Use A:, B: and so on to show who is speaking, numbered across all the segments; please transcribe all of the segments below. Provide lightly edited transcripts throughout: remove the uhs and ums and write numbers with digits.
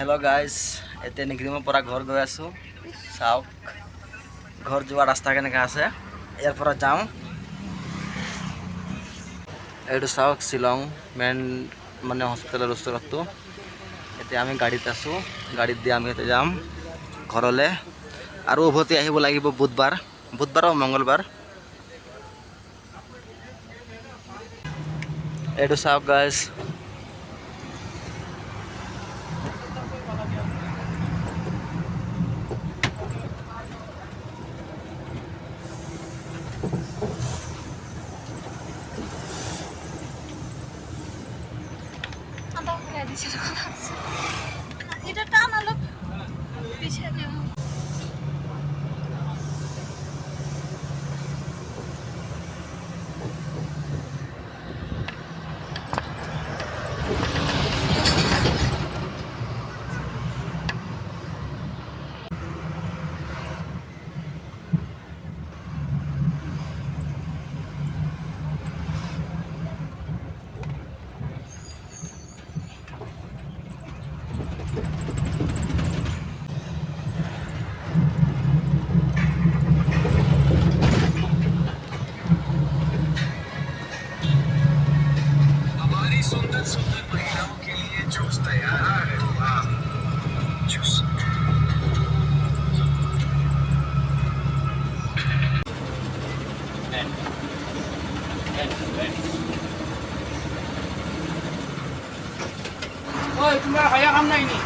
A: Hello' guys, এতিয়া নিগিৰিমৰ পৰা ঘৰ গৈ আছোঁ। চাওক ঘৰ যোৱা ৰাস্তা কেনেকৈ আছে। ইয়াৰ পৰা যাওঁ। এইটো চাওক শ্বিলং মেইন মানে হস্পিটেলৰ ওচৰতটো। এতিয়া আমি গাড়ীত আছোঁ। গাড়ীত দি আমি এতিয়া যাম ঘৰলৈ। আৰু উভতি আহিব লাগিব বুধবাৰ আৰু মঙ্গলবাৰ। এইটো চাওক গাইজ,
B: এটা টান আলো পিছনে
C: सुंदर सुंदर महिलाओं के लिए जूस तैयार है। वाह जूस
D: ओए तुम्हारा खाया काम नहीं नी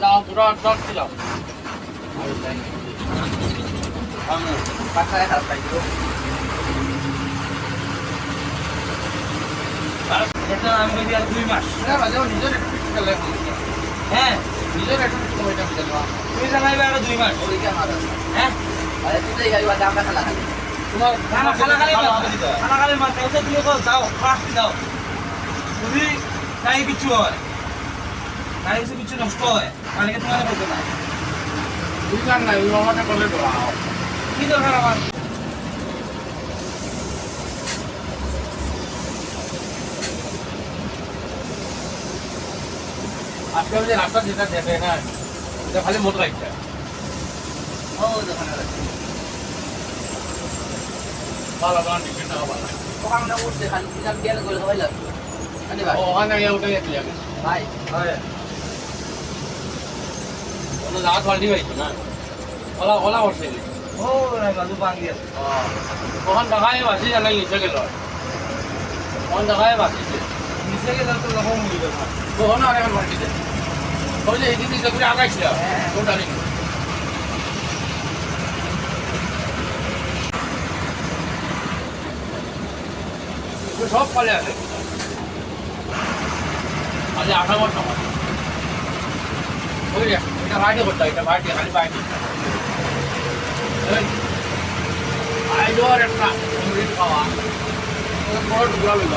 D: जाओ पूरा ट्रक से जाओ।
A: পাখায় হাত পাইছো।
D: এটা আমি দিয়া 2 মাস বাজাও নিজের একটু খেলে হ্যাঁ নিজের একটু সময়টা খেলবা তুমি জানাইবা আর 2 মাস
A: ওই কে মারা
D: হ্যাঁ
A: আরে তুই যাই গাড়ি দাম খালা খালি
D: তোমার খালা খালি মাথা ওতে তুমি কো যাও ফাস্ট যাও যদি তাই কিছু হয় তাই কিছু নষ্ট হয় মানে কি তোমার বলতে না তুই জান না এই মামাটা করলে তো কি দরকার আমার আজকাল যে রাস্তা যেটা দেখে না এটা খালি মোটর রাখছে
A: ও দোকানে
D: ভালো ভালো টিকিট টাকা ভালো
A: ওখানে উঠতে খালি কিতাব গেলে গেলে হয় লাগবে আরে ভাই
D: ওখানে গিয়ে উঠে যেতে যাবে
A: ভাই
D: ওটা রাত বাড়ি হয়েছে না ওলা ওলা উঠছে
A: ও না বাজু বাঙ্গি আছে
D: ওখান ঢাকায় বাসি জানাই নিচে গেল ওখান ঢাকায় বাসিছে
A: নিচে গেলে তো লোক মিলবে না
D: ওখানে আর এখন বাড়িতে ওই যে এই দিন করে আগাইছিল কোনটা নেই সব ফলে আছে আজ 18 বছর সময় ওই এটা বাড়ি করতে এটা বাড়ি খালি বাড়ি আই ডোর একটা মুড়ি খাওয়া বড় টুকরা মিল